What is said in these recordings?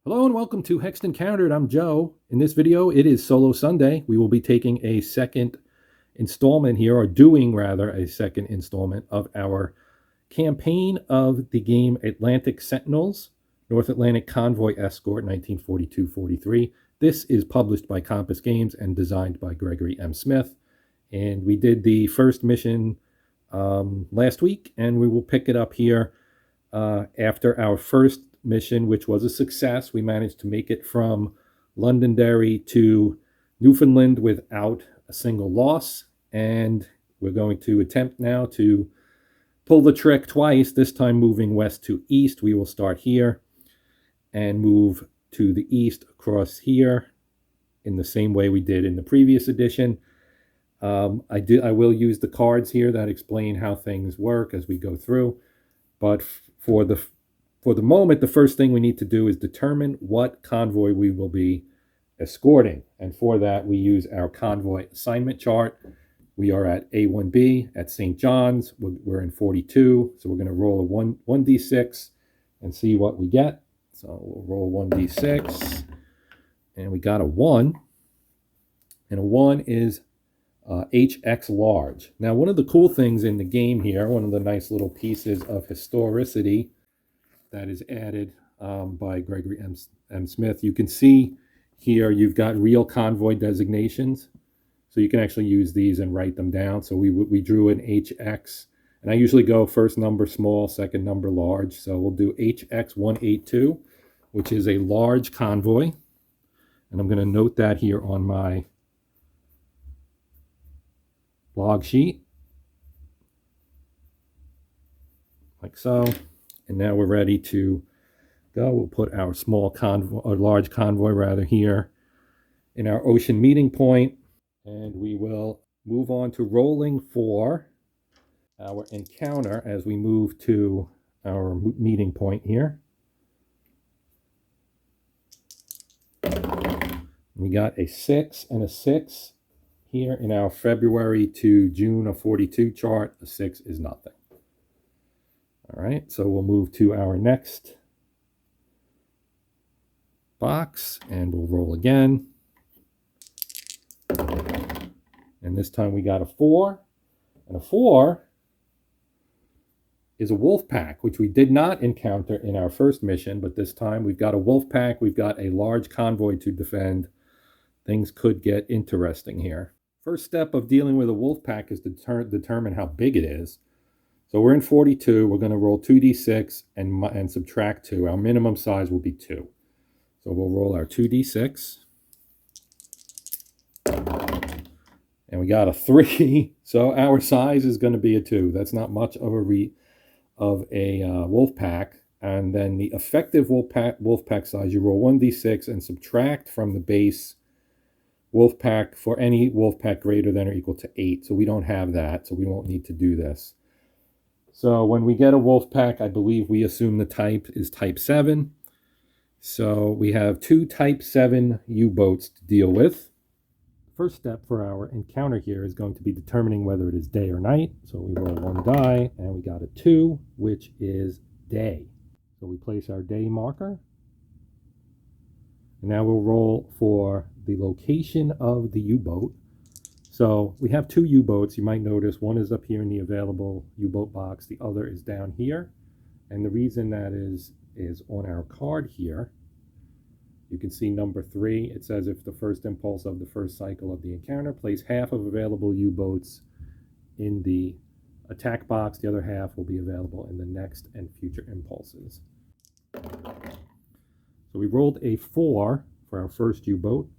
Hello and welcome to Hexed Encountered. I'm Joe. In this video, it is Solo Sunday. We will be taking a second installment here, or doing rather a second installment of our campaign of the game Atlantic Sentinels, North Atlantic Convoy Escort 1942-43. This is published by Compass Games and designed by Gregory M. Smith. And we did the first mission last week, and we will pick it up here after our first mission, which was a success. We managed to make it from Londonderry to Newfoundland without a single loss, and we're going to attempt now to pull the trick twice, this time moving west to east. We will start here and move to the east across here in the same way we did in the previous edition. I will use the cards here that explain how things work as we go through, but for the moment, the first thing we need to do is determine what convoy we will be escorting. And for that, we use our convoy assignment chart. We are at A1B at St. John's. We're in 42. So we're going to roll a 1d6 and see what we get. So we'll roll 1d6. And we got a 1. And a 1 is HX large. Now, one of the cool things in the game here, one of the nice little pieces of historicity that is added by Gregory M. Smith. You can see here you've got real convoy designations. So you can actually use these and write them down. So we drew an HX. And I usually go first number small, second number large. So we'll do HX182, which is a large convoy. And I'm going to note that here on my log sheet. Like so. And now we're ready to go. We'll put our small convoy, or large convoy rather, here in our ocean meeting point. And we will move on to rolling for our encounter as we move to our meeting point here. We got a 6 and a 6 here in our February to June of 42 chart. A 6 is nothing. All right, so we'll move to our next box and we'll roll again. And this time we got a 4. And a 4 is a wolf pack, which we did not encounter in our first mission, but this time we've got a wolf pack. We've got a large convoy to defend. Things could get interesting here. First step of dealing with a wolf pack is to determine how big it is. So we're in 42. We're going to roll 2d6 and subtract 2. Our minimum size will be 2. So we'll roll our 2d6. And we got a 3. So our size is going to be a 2. That's not much of a wolf pack. And then the effective wolf pack size, you roll 1d6 and subtract from the base wolf pack for any wolf pack greater than or equal to 8. So we don't have that, so we won't need to do this. So when we get a wolf pack, I believe we assume the type is type 7. So we have 2 type 7 U-boats to deal with. First step for our encounter here is going to be determining whether it is day or night. So we roll 1 die and we got a 2, which is day. So we place our day marker. And now we'll roll for the location of the U-boat. So we have 2 U-boats. You might notice one is up here in the available U-boat box. The other is down here. And the reason that is on our card here. You can see number 3. It says if the first impulse of the first cycle of the encounter, place half of available U-boats in the attack box. The other half will be available in the next and future impulses. So we rolled a 4 for our first U-boat.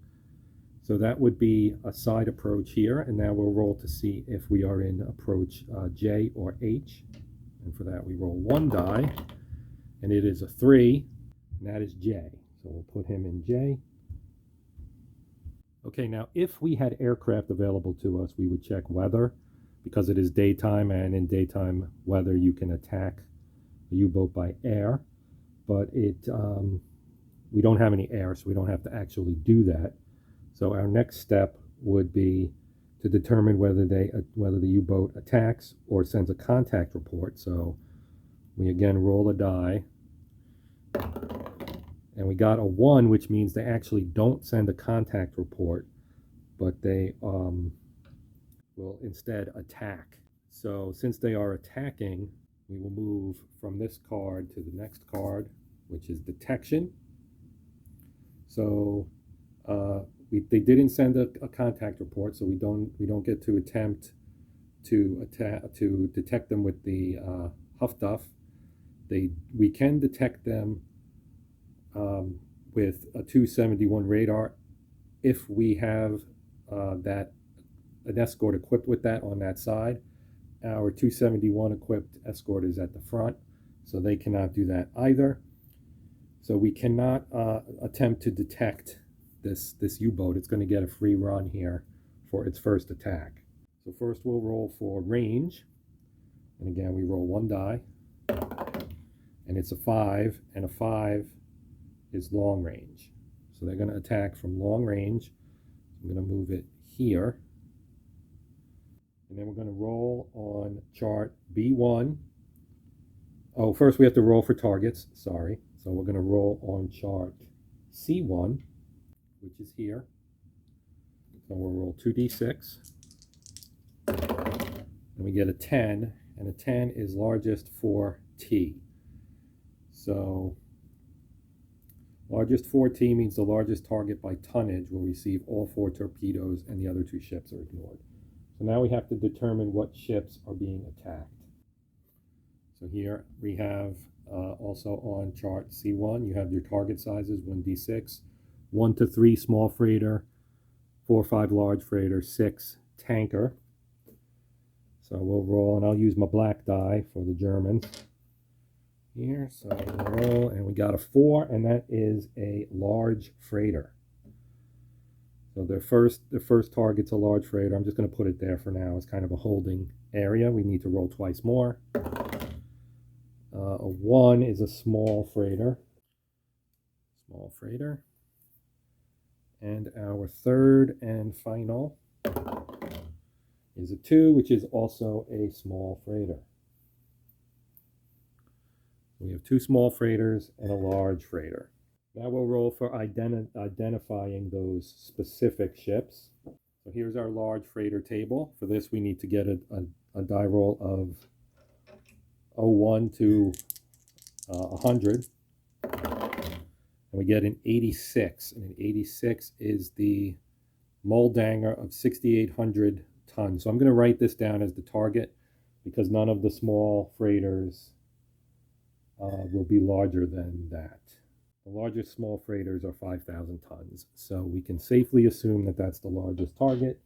So that would be a side approach here, and now we'll roll to see if we are in approach J or H. And for that, we roll 1 die, and it is a 3, and that is J. So we'll put him in J. Okay, now if we had aircraft available to us, we would check weather, because it is daytime, and in daytime weather, you can attack a U-boat by air, but we don't have any air, so we don't have to actually do that. So our next step would be to determine whether the U-boat attacks or sends a contact report. So we again roll a die, And we got a 1, which means they actually don't send a contact report, but they will instead attack. So since they are attacking, we will move from this card to the next card, which is detection. So they didn't send a contact report, so we don't get to attempt to detect them with the Huff Duff. We can detect them with a 271 radar if we have an escort equipped with that on that side. Our 271 equipped escort is at the front, so they cannot do that either. So we cannot attempt to detect this U-boat. It's going to get a free run here for its first attack. So first we'll roll for range, and again we roll 1 die, and it's a 5, and a 5 is long range. So they're going to attack from long range. I'm going to move it here, and then we're going to roll on chart B1. Oh, first we have to roll for targets, sorry. So we're going to roll on chart C1, which is here. So we'll roll 2d6, and we get a 10, and a 10 is largest for T. So largest 4T means the largest target by tonnage will receive all 4 torpedoes and the other 2 ships are ignored. So now we have to determine what ships are being attacked. So here we have also on chart C1, you have your target sizes, 1d6, 1 to 3 small freighter, 4 or 5 large freighter, 6 tanker. So we'll roll, and I'll use my black die for the Germans here. So we'll roll, and we got a 4, and that is a large freighter. So their first target's a large freighter. I'm just going to put it there for now. It's kind of a holding area. We need to roll twice more. A 1 is a small freighter. And our third and final is a 2, which is also a small freighter. We have 2 small freighters and a large freighter. Now we'll roll for identifying those specific ships. So here's our large freighter table. For this, we need to get a die roll of 01 to 100. And we get an 86. And an 86 is the Moldanger of 6,800 tons. So I'm going to write this down as the target because none of the small freighters will be larger than that. The largest small freighters are 5,000 tons. So we can safely assume that that's the largest target.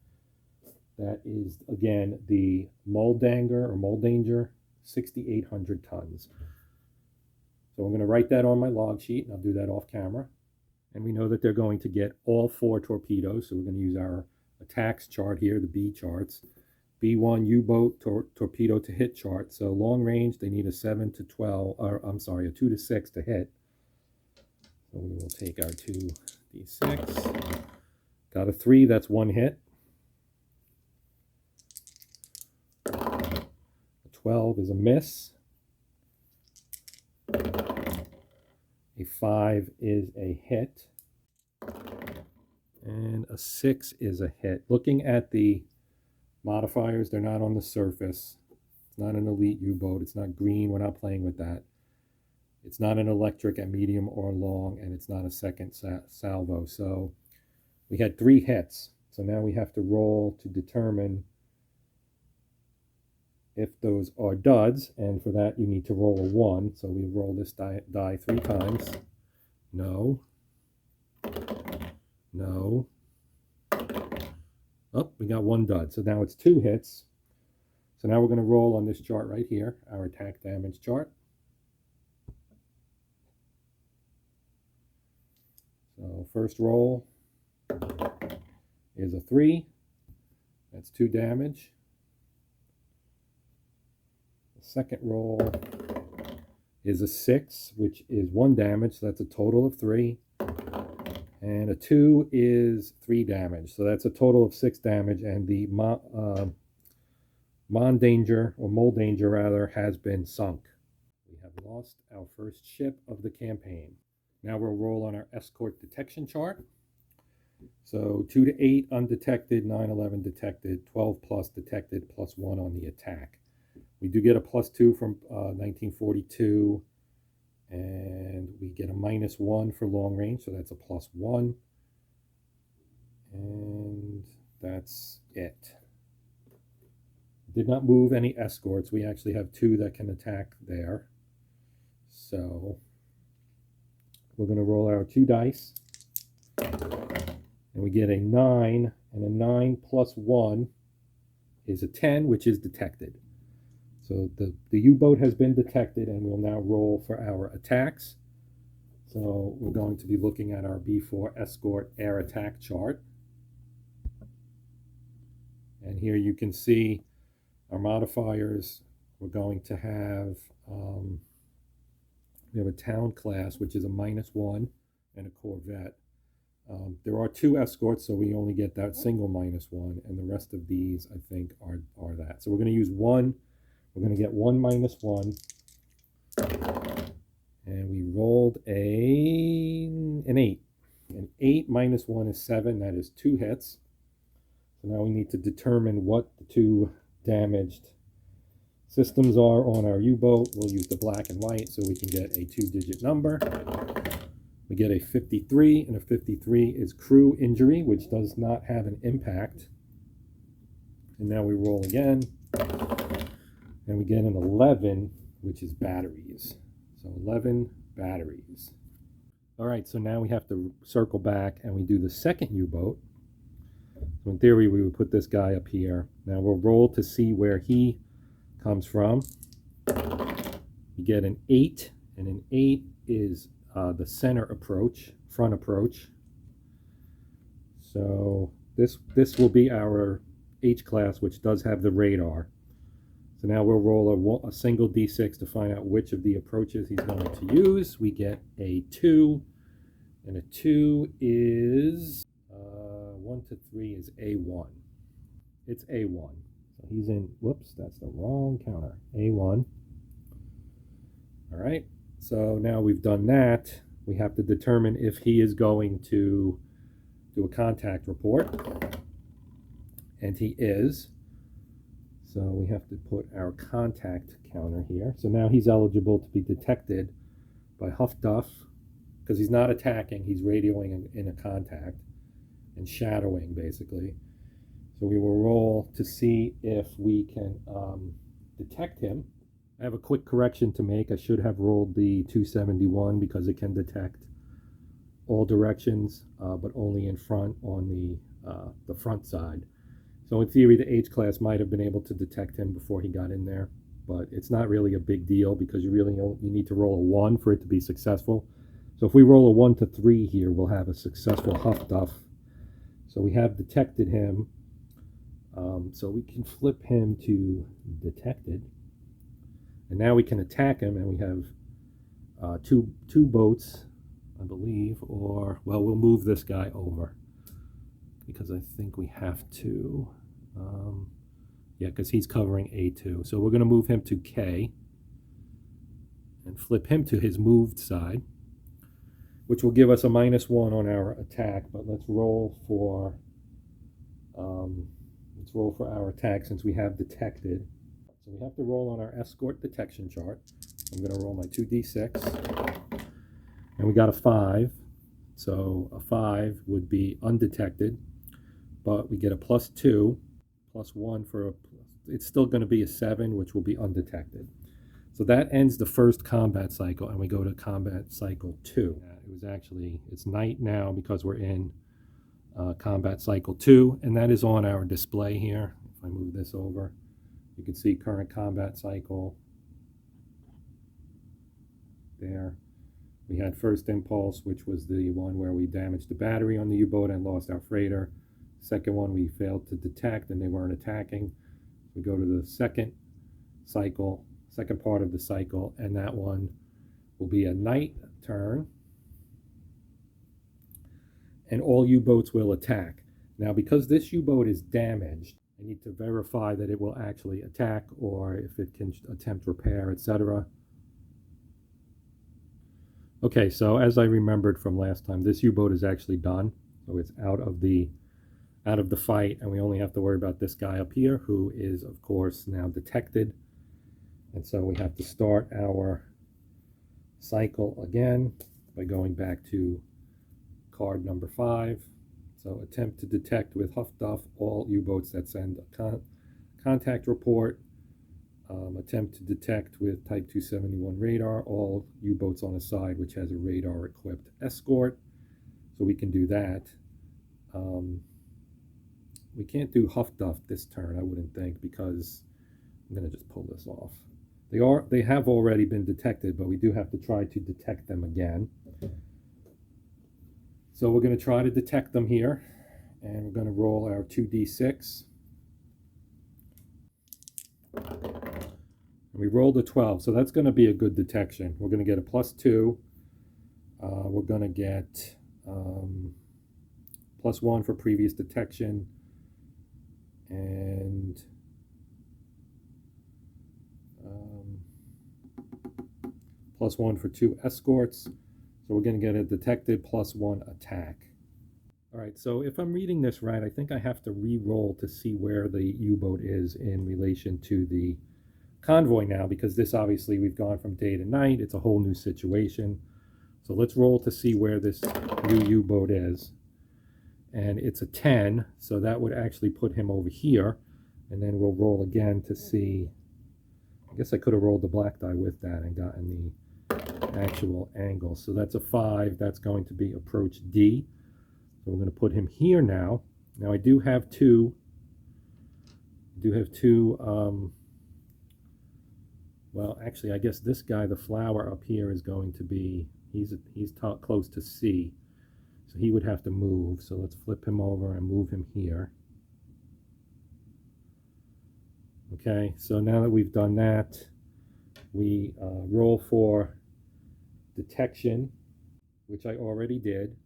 That is, again, the Moldanger, 6,800 tons. So I'm going to write that on my log sheet, and I'll do that off camera. And we know that they're going to get all 4 torpedoes. So we're going to use our attacks chart here, the B charts. B1 U-boat torpedo to hit chart. So long range, they need a 7 to 12, or I'm sorry, a 2 to 6 to hit. So we will take our 2d6. Got a 3, that's 1 hit. A 12 is a miss. A 5 is a hit. And a 6 is a hit. Looking at the modifiers, they're not on the surface. It's not an elite U-boat. It's not green. We're not playing with that. It's not an electric at medium or long, and it's not a second salvo. So we had 3 hits. So now we have to roll to determine if those are duds, and for that you need to roll a 1. So we roll this die 3 times. No. No. Oh, we got 1 dud. So now it's 2 hits. So now we're going to roll on this chart right here, our attack damage chart. So first roll is a 3. That's 2 damage. The second roll is a 6, which is 1 damage. So that's a total of 3. And a 2 is 3 damage. So that's a total of 6 damage. And the Moldanger rather has been sunk. We have lost our first ship of the campaign. Now we'll roll on our escort detection chart. So 2 to 8 undetected, 9, 11 detected, 12 plus detected, plus 1 on the attack. We do get a +2 from 1942, and we get a -1 for long range, so that's a +1. And that's it. Did not move any escorts. We actually have 2 that can attack there. So we're going to roll our 2 dice. And we get a 9, and a 9 plus 1 is a 10, which is detected. So the U-boat has been detected, and we'll now roll for our attacks. So we're going to be looking at our B-4 Escort air attack chart. And here you can see our modifiers. We're going to have, we have a town class, which is a -1, and a corvette. There are 2 escorts, so we only get that single -1, and the rest of these, I think, are that. So we're going to use 1. We're going to get 1 -1, and we rolled an 8. An 8 -1 is 7. That is 2 hits. So now we need to determine what the 2 damaged systems are on our U-boat. We'll use the black and white so we can get a 2-digit number. We get a 53, and a 53 is crew injury, which does not have an impact. And now we roll again, and we get an 11, which is batteries. So 11 batteries. All right, so now we have to circle back, and we do the second U-boat. So in theory, we would put this guy up here. Now we'll roll to see where he comes from. You get an 8, and an 8 is the center approach, front approach. So this will be our H class, which does have the radar. So now we'll roll a single D6 to find out which of the approaches he's going to use. We get a 2, and a 2 is 1 to 3 is A1. It's A1. So he's in, whoops, that's the wrong counter. A1. All right. So now we've done that. We have to determine if he is going to do a contact report. And he is. So we have to put our contact counter here. So now he's eligible to be detected by Huff Duff, because he's not attacking, he's radioing in a contact and shadowing, basically. So we will roll to see if we can detect him. I have a quick correction to make. I should have rolled the 271 because it can detect all directions, but only in front on the front side. So in theory, the H class might have been able to detect him before he got in there, but it's not really a big deal because you need to roll a 1 for it to be successful. So if we roll a 1 to 3 here, we'll have a successful Huff Duff. So we have detected him. So we can flip him to detected. And now we can attack him, and we have two boats, I believe, or, well, we'll move this guy over because I think we have to. Yeah, because he's covering A2. So we're going to move him to K and flip him to his moved side, which will give us a -1 on our attack. But let's roll for our attack since we have detected. So we have to roll on our escort detection chart. I'm going to roll my 2d6, and we got a 5. So a 5 would be undetected, but we get a +2, +1 for a. It's still going to be a 7, which will be undetected. So that ends the first combat cycle, and we go to combat cycle 2. It's night now because we're in combat cycle 2, and that is on our display here. If I move this over, you can see current combat cycle there. We had first impulse, which was the one where we damaged the battery on the U-boat and lost our freighter. Second one, we failed to detect and they weren't attacking. We go to the second cycle, second part of the cycle, and that one will be a night turn. And all U-boats will attack. Now, because this U-boat is damaged, I need to verify that it will actually attack or if it can attempt repair, etc. Okay, so as I remembered from last time, this U-boat is actually done. So it's out of the fight, and we only have to worry about this guy up here, who is, of course, now detected. And so we have to start our cycle again by going back to card number 5. So attempt to detect with Huff Duff all U-boats that send a contact report. Attempt to detect with Type 271 radar all U-boats on a side which has a radar-equipped escort. So we can do that. We can't do Huff Duff this turn, I wouldn't think, because I'm going to just pull this off. They have already been detected, but we do have to try to detect them again. So we're going to try to detect them here, and we're going to roll our 2d6. We rolled a 12, so that's going to be a good detection. We're going to get a +2. We're going to get +1 for previous detection, and +1 for 2 escorts. So we're going to get a detected +1 attack. All right, so if I'm reading this right, I think I have to re-roll to see where the U-boat is in relation to the convoy now, because this obviously we've gone from day to night. It's a whole new situation. So let's roll to see where this new U-boat is. And it's a 10, so that would actually put him over here. And then we'll roll again to see. I guess I could have rolled the black die with that and gotten the actual angle. So that's a 5. That's going to be approach D. So we're going to put him here now. Now I do have two. Well, actually, I guess this guy, the flower up here, is going to be, he's close to C. So he would have to move. So let's flip him over and move him here. Okay, so now that we've done that, we roll for detection, which I already did,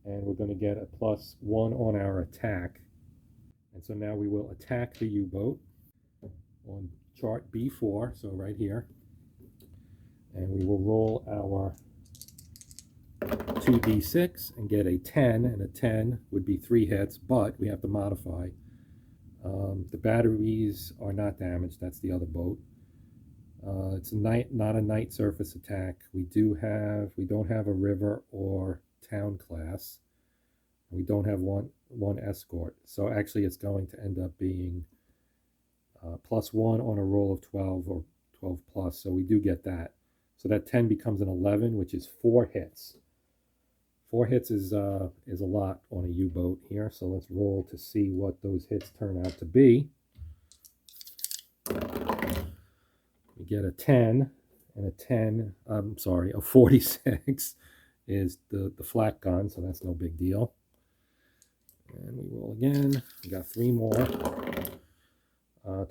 and we're going to get a +1 on our attack. And so now we will attack the U-boat on chart B4, so right here, and we will roll our 2d6 and get a 10, and a 10 would be 3 hits, but we have to modify. The batteries are not damaged. That's the other boat. It's not a night surface attack. We don't have a river or town class. We don't have one escort. So actually it's going to end up being +1 on a roll of 12 or 12 plus. So we do get that. So that 10 becomes an 11, which is 4 hits. 4 hits is a lot on a U-boat here. So let's roll to see what those hits turn out to be. We get a 10, and a 46 is the flat gun, so that's no big deal. And we roll again. We got 3 more.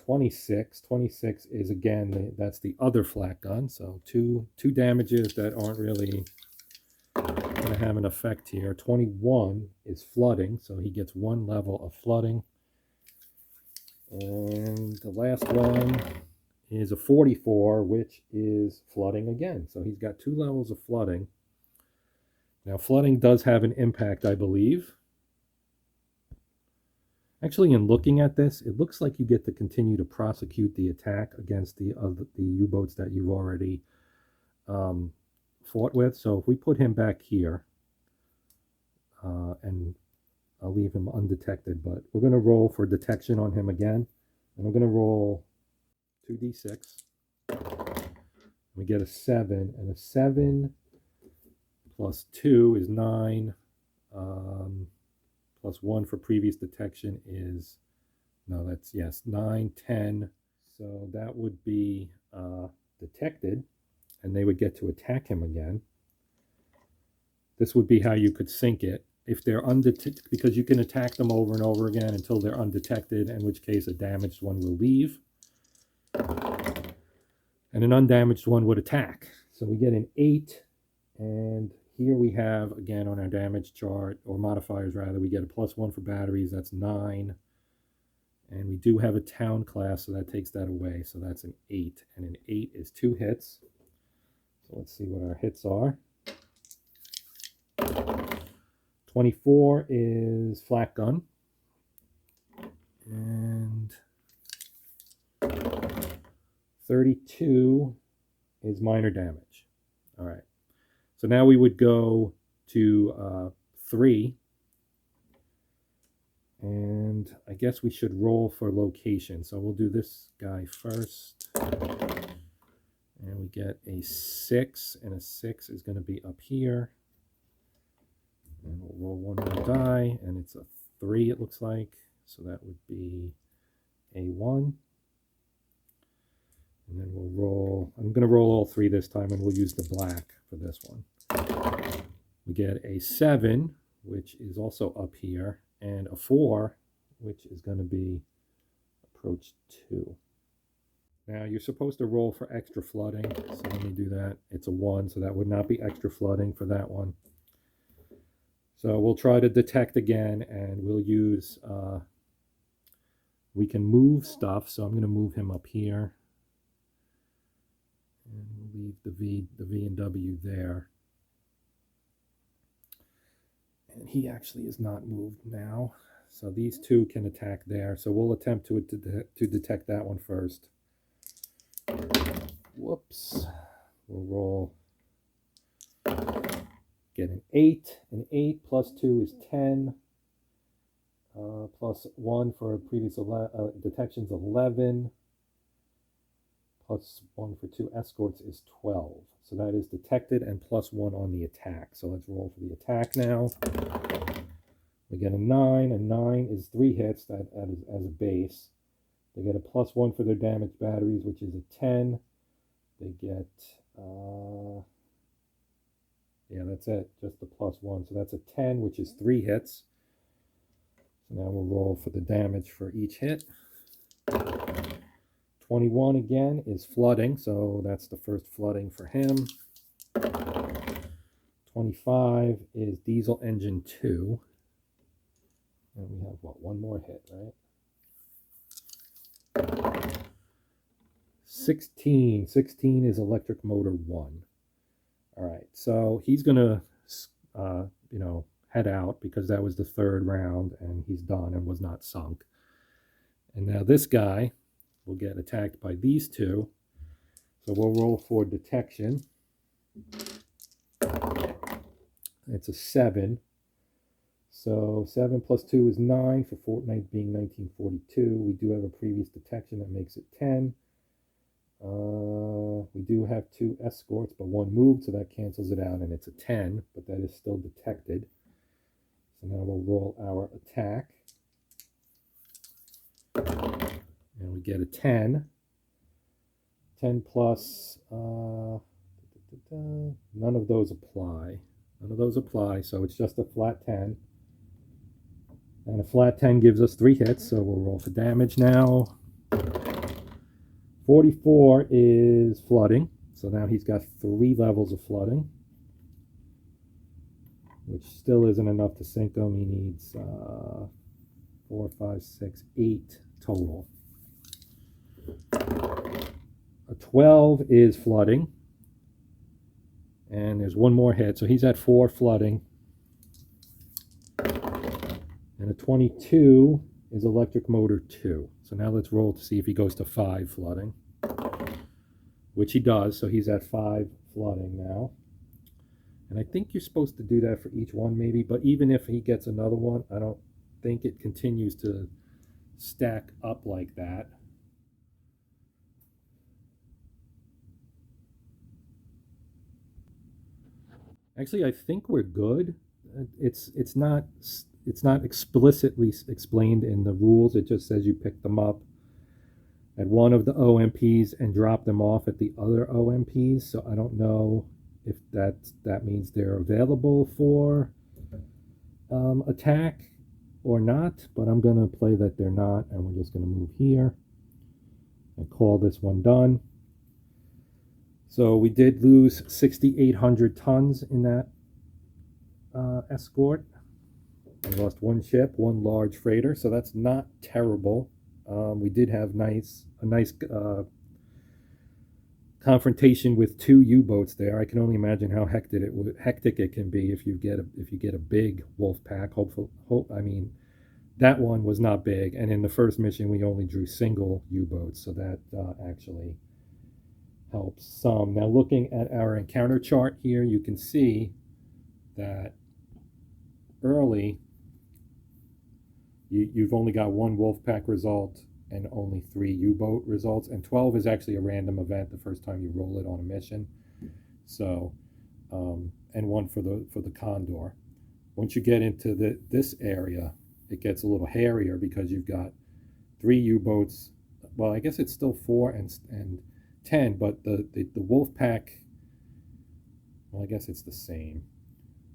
26. 26 is, again, that's the other flat gun, so two damages that aren't really going to have an effect here. 21 is flooding, so he gets 1 level of flooding. And the last one is a 44, which is flooding again. So he's got 2 levels of flooding. Now, flooding does have an impact, I believe. Actually, in looking at this, it looks like you get to continue to prosecute the attack against the U-boats that you've already fought with. So if we put him back here, and I'll leave him undetected, but we're going to roll for detection on him again. And I'm going to roll 2d6. We get a 7, and a 7 plus 2 is 9. Plus 1 for previous detection is, no, that's, yes, 9, 10. So that would be detected, and they would get to attack him again. This would be how you could sync it. If they're undetected, because you can attack them over and over again until they're undetected, in which case a damaged one will leave. And an undamaged one would attack. So we get an 8, and here we have, again, on our damage chart, or modifiers rather, we get a +1 for batteries, that's 9. And we do have a town class, so that takes that away, so that's an 8. And an 8 is 2 hits. So let's see what our hits are. 24 is flat gun. And 32 is minor damage. All right. So now we would go to 3. And I guess we should roll for location. So we'll do this guy first. And we get a 6. And a 6 is going to be up here. And we'll roll one more die. And it's a 3, it looks like. So that would be a 1. And then we'll roll. I'm going to roll all 3 this time, and we'll use the black for this one. We get a 7, which is also up here, and a 4, which is going to be approach 2. Now, you're supposed to roll for extra flooding, so let me do that. It's a 1, so that would not be extra flooding for that one. So we'll try to detect again, and we'll use, we can move stuff, so I'm going to move him up here. And we'll leave the V and W there. And he actually is not moved now. So these 2 can attack there. So we'll attempt to detect that one first. Whoops. We'll roll. Get an 8. An 8 plus 2 is 10. Plus 1 for previous detections, 11. Plus 1 for 2 escorts is 12. So that is detected and plus 1 on the attack. So let's roll for the attack now. We get a 9. A 9 is 3 hits as a base. They get a plus 1 for their damaged batteries, which is a 10. They get, yeah, that's it. Just the plus 1. So that's a 10, which is 3 hits. So now we'll roll for the damage for each hit. 21 again is flooding, so that's the first flooding for him. 25 is diesel engine 2. And we have, what, one more hit, right? 16. 16 is electric motor 1. All right, so he's going to, head out because that was the 3rd round, and he's done and was not sunk. And now this guy will get attacked by these 2. So we'll roll for detection. It's a 7. So 7 plus 2 is 9 for Fortnite being 1942. We do have a previous detection that makes it 10. We do have 2 escorts, but 1 moved, so that cancels it out, and it's a 10, but that is still detected. So now we'll roll our attack. And we get a 10. 10 plus, none of those apply. None of those apply, so it's just a flat 10. And a flat 10 gives us 3 hits, so we'll roll for damage now. 44 is flooding, so now he's got 3 levels of flooding, which still isn't enough to sink him. He needs 4, 5, 6, 8 total. A 12 is flooding, and there's 1 more hit, so he's at 4 flooding. And a 22 is electric motor 2. So now let's roll to see if he goes to 5 flooding, which he does, so he's at 5 flooding now. And I think you're supposed to do that for each one maybe, but even if he gets another one, I don't think it continues to stack up like that. Actually, I think we're good. It's not explicitly explained in the rules. It just says you pick them up at one of the OMPs and drop them off at the other OMPs. So I don't know if that means they're available for attack or not, but I'm going to play that they're not, and we're just going to move here and call this one done. So we did lose 6,800 tons in that escort. We lost 1 ship, 1 large freighter, so that's not terrible. We did have a nice confrontation with two U-boats there. I can only imagine how hectic it can be if you get a big wolf pack. I mean, that one was not big, and in the first mission we only drew single U-boats, so that actually helps some. Now, looking at our encounter chart here, you can see that early you've only got one wolf pack result and only 3 U-boat results, and 12 is actually a random event the first time you roll it on a mission. So, and one for the Condor. Once you get into this area, it gets a little hairier because you've got 3 U-boats. Well, I guess it's still 4 and 10, but the wolf pack. Well, I guess it's the same.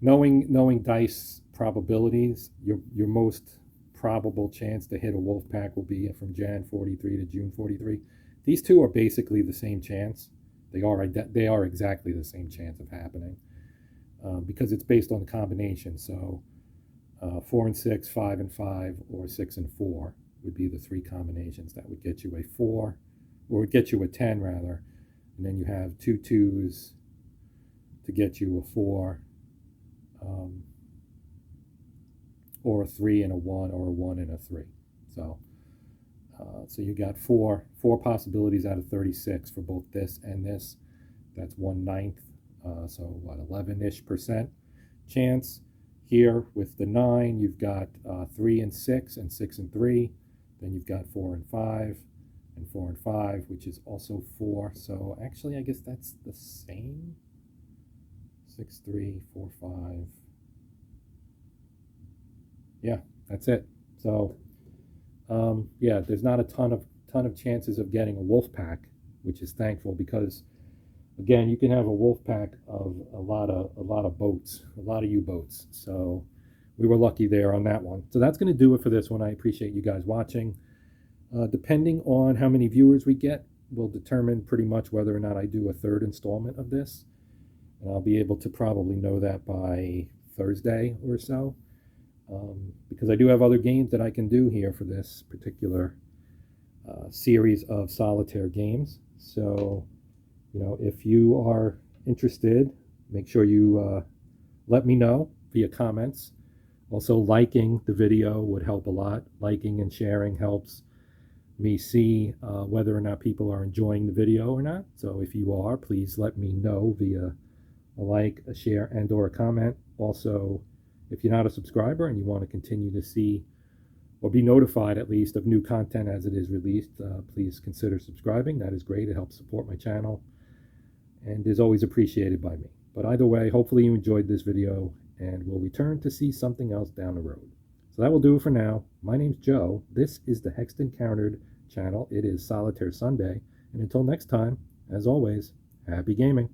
Knowing dice probabilities, your most probable chance to hit a wolf pack will be from Jan 43 to June 43. These two are basically the same chance. They are exactly the same chance of happening because it's based on the combination. So 4 and 6, 5 and 5, or 6 and 4 would be the 3 combinations that would get you a 4, or would get you a 10 rather, and then you have 2 2s to get you a 4. Or a 3 and a 1, or a 1 and a 3. So you got four possibilities out of 36 for both this and this. That's 1/9. So what, 11-ish% chance. Here with the 9, you've got 3 and 6, and 6 and 3. Then you've got 4 and 5, and 4 and 5, which is also 4. So actually, I guess that's the same. 6, 3, 4, 5. Yeah, that's it. So, yeah, there's not a ton of chances of getting a wolf pack, which is thankful because, again, you can have a wolf pack of a lot of boats, a lot of U-boats. So we were lucky there on that one. So that's going to do it for this one. I appreciate you guys watching. Depending on how many viewers we get, will determine pretty much whether or not I do a 3rd installment of this. And I'll be able to probably know that by Thursday or so. Because I do have other games that I can do here for this particular series of solitaire games. So, if you are interested, make sure you let me know via comments. Also, liking the video would help a lot. Liking and sharing helps me see whether or not people are enjoying the video or not. So if you are, please let me know via a like, a share, and or a comment. Also, if you're not a subscriber and you want to continue to see or be notified at least of new content as it is released, please consider subscribing. That is great. It helps support my channel and is always appreciated by me. But either way, hopefully you enjoyed this video and we'll return to see something else down the road. So that will do it for now. My name's Joe. This is the Hexed Encountered channel. It is Solitaire Sunday. And until next time, as always, happy gaming.